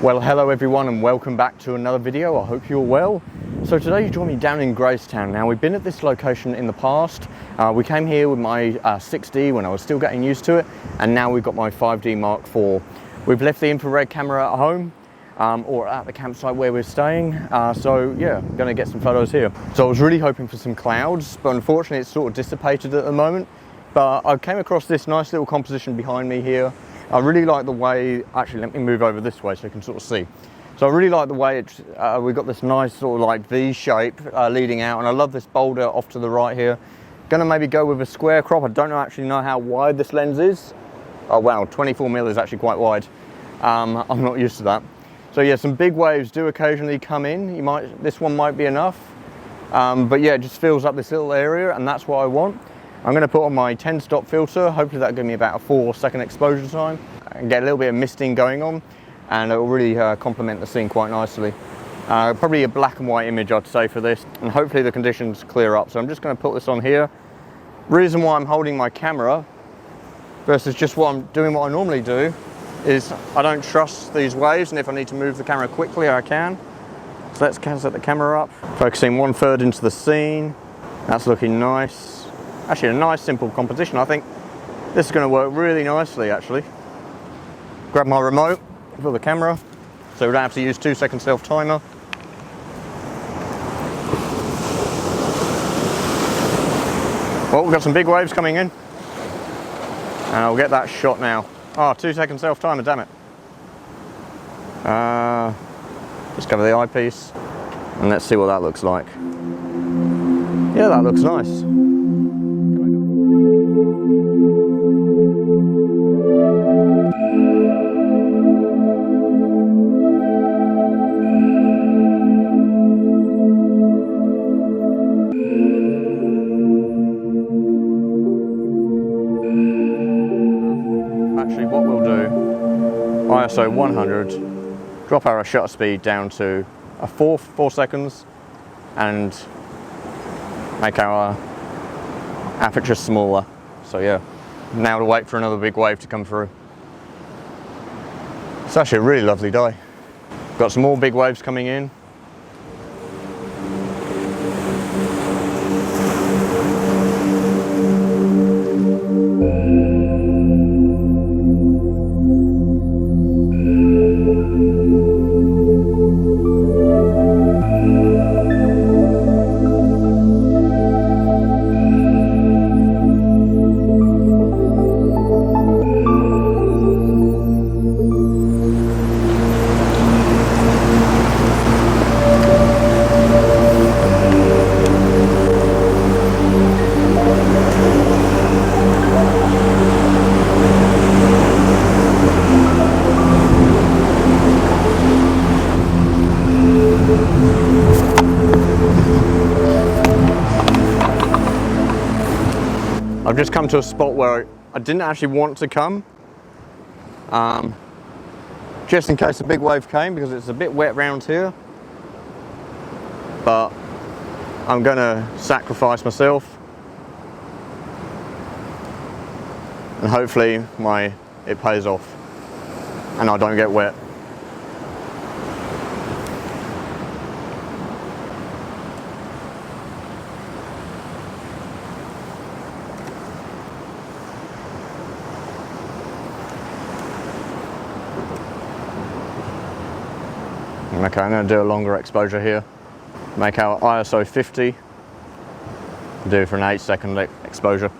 Well, hello everyone and welcome back to another video. I hope you're well. So today you join me down in Gracetown. Now we've been at this location in the past. We came here with my 6D when I was still getting used to it, and now we've got my 5D Mark IV. We've left the infrared camera at home or at the campsite where we're staying. So yeah, I'm gonna get some photos here. So I was really hoping for some clouds, but unfortunately it's sort of dissipated at the moment. But I came across this nice little composition behind me here. I really like the way, actually let me move over this way so you can sort of see. So I really like the way we've got this nice sort of like V shape leading out, and I love this boulder off to the right here. Gonna maybe go with a square crop. I don't actually know how wide this lens is. Oh wow, 24mm is actually quite wide. I'm not used to that. So yeah, some big waves do occasionally come in. This one might be enough. But yeah, it just fills up this little area, and that's what I want. I'm going to put on my 10 stop filter. Hopefully that'll give me about a 4-second exposure time and get a little bit of misting going on, and it will really complement the scene quite nicely. Probably a black and white image I'd say for this, and hopefully the conditions clear up. So I'm just going to put this on here. Reason why I'm holding my camera versus just what I'm doing what I normally do is I don't trust these waves, and if I need to move the camera quickly I can. So let's set the camera up. Focusing 1/3 into the scene. That's looking nice. Actually a nice simple composition. I think this is going to work really nicely actually. Grab my remote for the camera so we don't have to use 2-second self timer. Well, we've got some big waves coming in and I'll get that shot now. Oh, 2-second self timer, damn it. Just cover the eyepiece and let's see what that looks like. Yeah, that looks nice. Actually, what we'll do, ISO 100, drop our shutter speed down to a 4 seconds, and make our aperture smaller. So yeah, now to wait for another big wave to come through. It's actually a really lovely day. Got some more big waves coming in. I've just come to a spot where I didn't actually want to come, just in case a big wave came, because it's a bit wet round here, but I'm gonna sacrifice myself and hopefully it pays off and I don't get wet. Okay, I'm going to do a longer exposure here. Make our ISO 50. Do it for an 8-second exposure.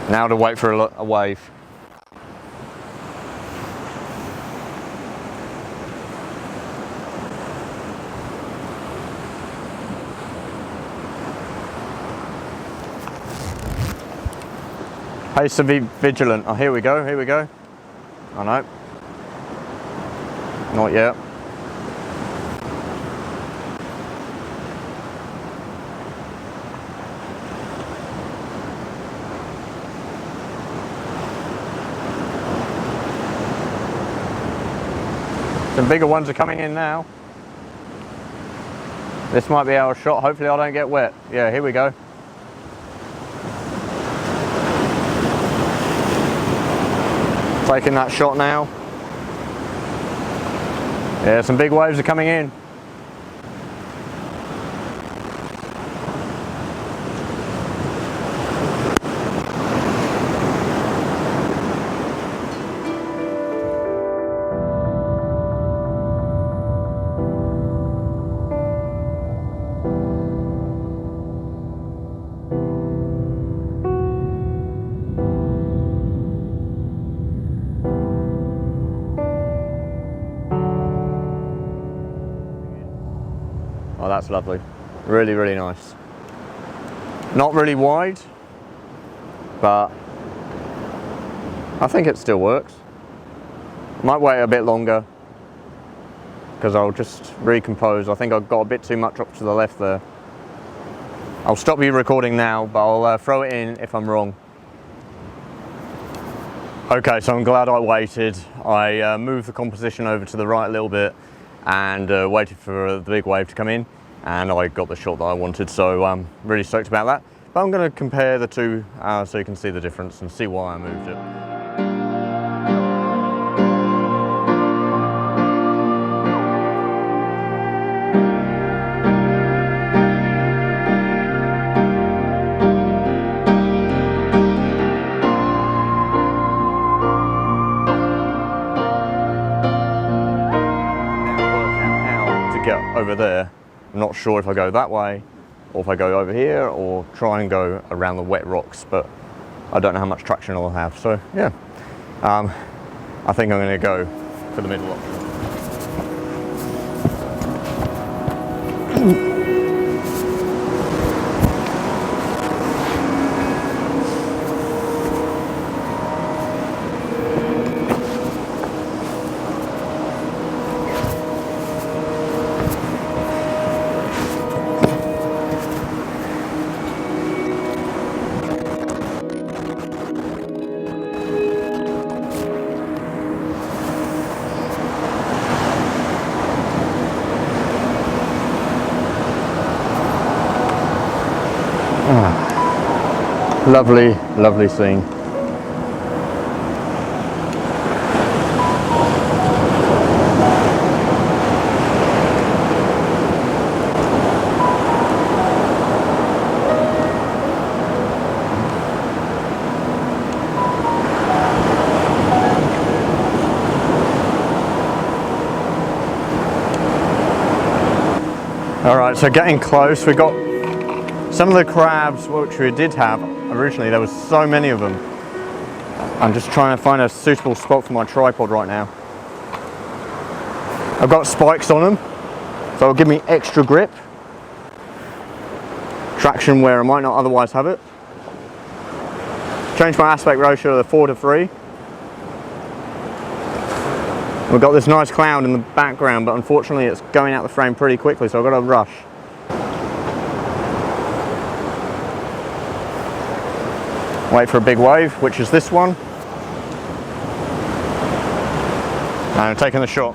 Now to wait for a wave. Hey, so be vigilant. Oh, here we go, here we go. Oh no. Not yet. Some bigger ones are coming in now. This might be our shot. Hopefully I don't get wet. Yeah, here we go. Taking that shot now. Yeah, some big waves are coming in. Oh, that's lovely. Really, really nice. Not really wide, but I think it still works. Might wait a bit longer because I'll just recompose. I think I've got a bit too much up to the left there. I'll stop you recording now, but I'll throw it in if I'm wrong. Okay, so I'm glad I waited. I moved the composition over to the right a little bit and waited for the big wave to come in, and I got the shot that I wanted, so I'm really stoked about that. But I'm going to compare the two so you can see the difference and see why I moved it. Get over there. I'm not sure if I go that way or if I go over here or try and go around the wet rocks, but I don't know how much traction I'll have, so yeah, I think I'm going to go for the middle option. Lovely, lovely scene. All right, so getting close, we got some of the crabs, which we did have originally. There was so many of them. I'm just trying to find a suitable spot for my tripod right now. I've got spikes on them, so it'll give me extra grip. Traction where I might not otherwise have it. Change my aspect ratio to 4:3. We've got this nice cloud in the background, but unfortunately it's going out the frame pretty quickly, so I've got to rush. Wait for a big wave, which is this one. And I'm taking the shot.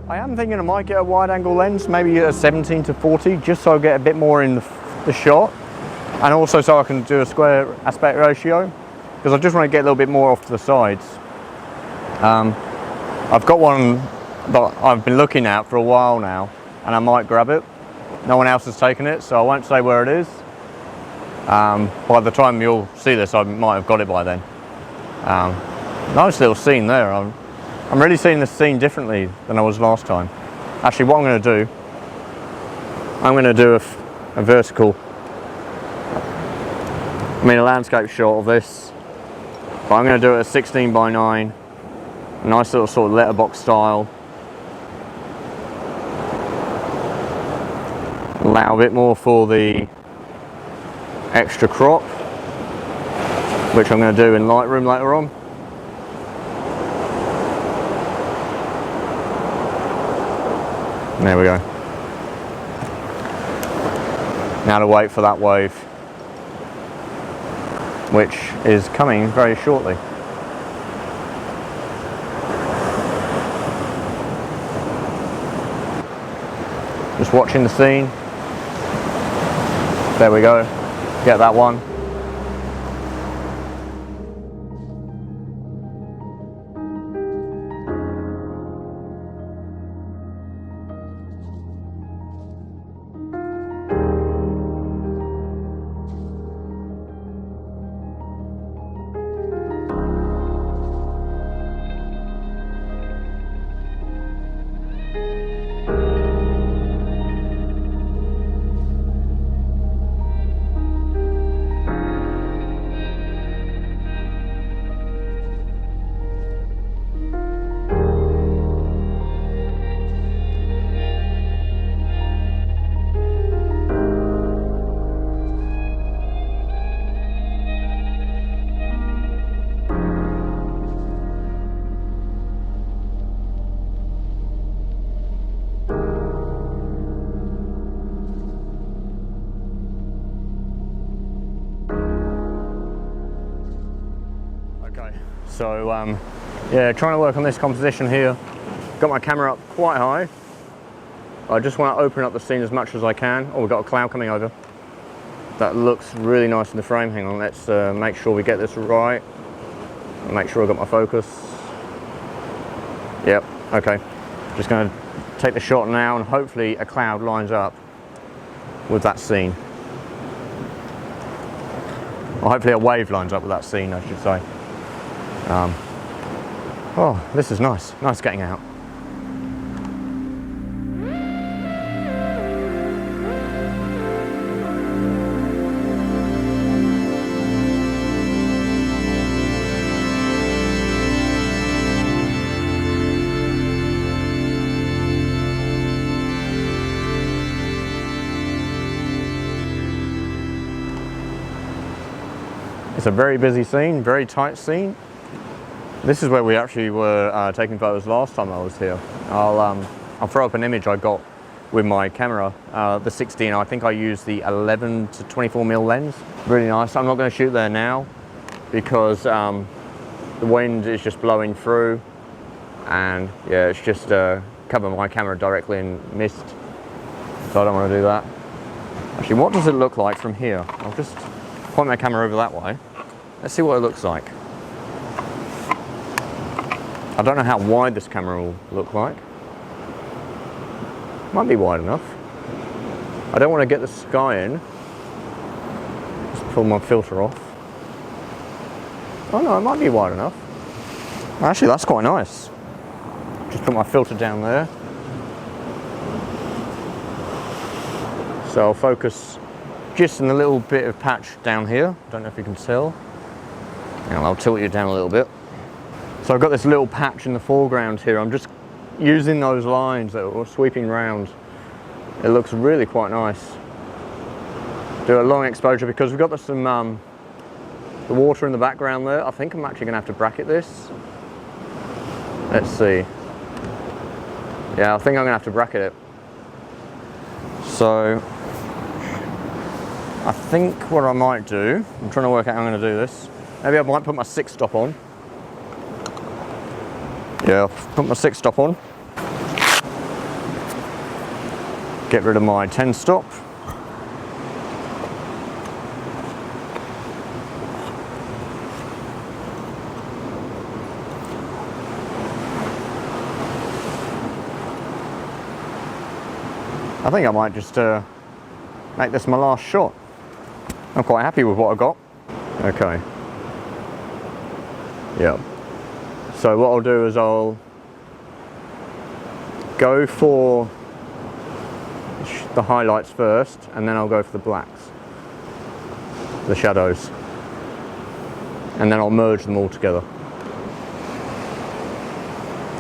I am thinking I might get a wide angle lens, maybe a 17-40, just so I get a bit more in the shot, and also so I can do a square aspect ratio, because I just want to get a little bit more off to the sides. I've got one that I've been looking at for a while now, and I might grab it. No one else has taken it, so I won't say where it is. By the time you'll see this, I might have got it by then. Nice little scene there. I'm really seeing this scene differently than I was last time. Actually, what I'm going to do, I'm going to do a vertical, a landscape shot of this, but I'm going to do it at 16:9, a nice little sort of letterbox style. Allow a bit more for the extra crop, which I'm going to do in Lightroom later on. There we go. Now to wait for that wave. which is coming very shortly. Just watching the scene. There we go. Get that one. So yeah, trying to work on this composition here. Got my camera up quite high. I just want to open up the scene as much as I can. Oh, we've got a cloud coming over. That looks really nice in the frame. Hang on, let's make sure we get this right. Make sure I got my focus. Yep, okay. Just going to take the shot now and hopefully a cloud lines up with that scene. Or hopefully a wave lines up with that scene, I should say. Oh, this is nice. Nice getting out. It's a very busy scene, very tight scene. This is where we actually were taking photos last time I was here. I'll throw up an image I got with my camera, the 16. I think I used the 11 to 24mm lens. Really nice. I'm not going to shoot there now because the wind is just blowing through, and yeah, it's just covered my camera directly in mist. So I don't want to do that. Actually, what does it look like from here? I'll just point my camera over that way. Let's see what it looks like. I don't know how wide this camera will look like. Might be wide enough. I don't want to get the sky in. Just pull my filter off. Oh no, it might be wide enough. Actually, that's quite nice. Just put my filter down there. So I'll focus just in the little bit of patch down here. Don't know if you can tell. And I'll tilt you down a little bit. So I've got this little patch in the foreground here. I'm just using those lines that are sweeping round. It looks really quite nice. Do a long exposure because we've got some the water in the background there. I think I'm actually going to have to bracket this. Let's see. Yeah, I think I'm going to have to bracket it. So I think what I might do, I'm trying to work out how I'm going to do this. Maybe I might put my 6-stop on. Yeah, put my 6-stop on. Get rid of my 10-stop. I think I might just make this my last shot. I'm quite happy with what I got. Okay. Yeah. So what I'll do is I'll go for the highlights first, and then I'll go for the blacks, the shadows, and then I'll merge them all together.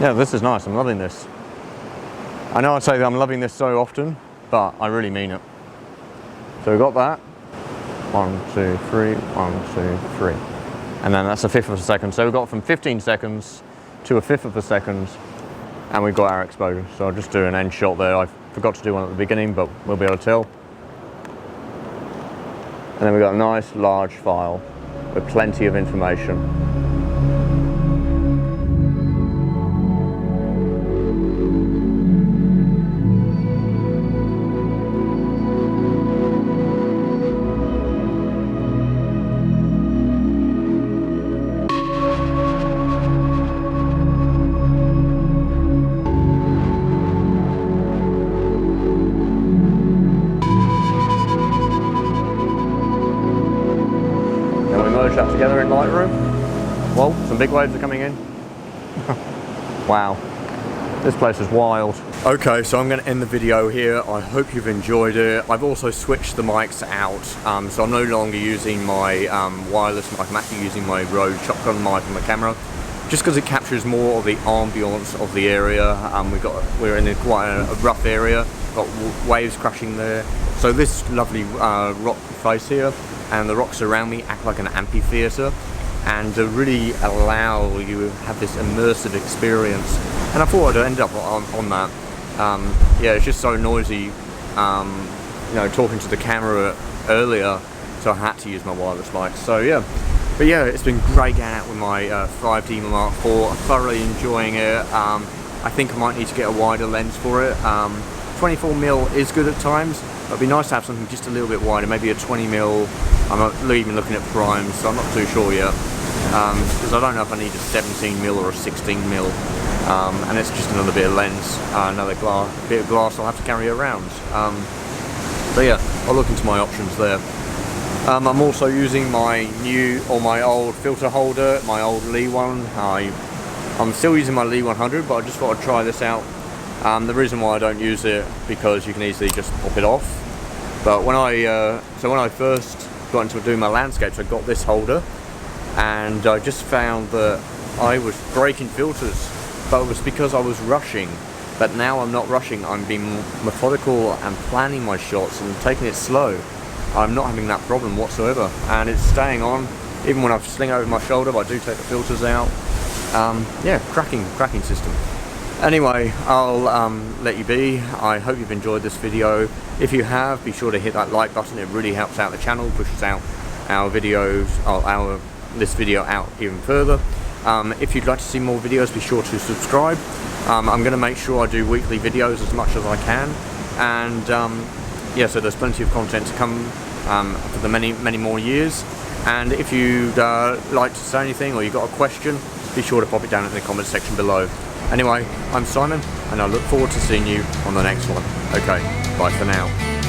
Yeah, this is nice. I'm loving this. I know I say that I'm loving this so often, but I really mean it. So we've got that. 1, 2, 3, 1, 2, 3. And then that's a fifth of a second. So we've got from 15 seconds to a fifth of a second, and we've got our exposure. So I'll just do an end shot there. I forgot to do one at the beginning, but we'll be able to tell. And then we've got a nice large file. with plenty of information. That together in Lightroom. Whoa, some big waves are coming in. Wow, this place is wild. Okay, so I'm going to end the video here. I hope you've enjoyed it. I've also switched the mics out, so I'm no longer using my wireless mic. I'm actually using my Rode shotgun mic on the camera, just because it captures more of the ambience of the area. We're in quite a rough area, got waves crashing there. So this lovely rock face here, and the rocks around me act like an amphitheatre, and to really allow you to have this immersive experience. And I thought I'd end up on that. Yeah, it's just so noisy, you know, talking to the camera earlier, so I had to use my wireless mic. So yeah, but yeah, it's been great getting out with my 5D Mark IV. I'm thoroughly enjoying it. I think I might need to get a wider lens for it. 24mm is good at times. It'd be nice to have something just a little bit wider, maybe a 20mm. I'm not even looking at primes, so I'm not too sure yet. Because I don't know if I need a 17mm or a 16mm. And it's just another bit of lens, another bit of glass I'll have to carry around. So yeah, I'll look into my options there. I'm also using my old filter holder, my old Lee one. I'm still using my Lee 100, but I just thought I'd try this out. The reason why I don't use it, because you can easily just pop it off. But when I first got into doing my landscapes, I got this holder, and I just found that I was breaking filters, but it was because I was rushing. But now I'm not rushing, I'm being methodical and planning my shots and taking it slow. I'm not having that problem whatsoever, and it's staying on, even when I sling over my shoulder, but I do take the filters out. Yeah, cracking system. Anyway, I'll let you be. I hope you've enjoyed this video. If you have, be sure to hit that like button. It really helps out the channel, pushes out our videos, or this video out even further. If you'd like to see more videos, be sure to subscribe. I'm going to make sure I do weekly videos as much as I can, and yeah, so there's plenty of content to come for the many more years. And if you'd like to say anything, or you've got a question, be sure to pop it down in the comments section below. Anyway, I'm Simon, and I look forward to seeing you on the next one. Okay, bye for now.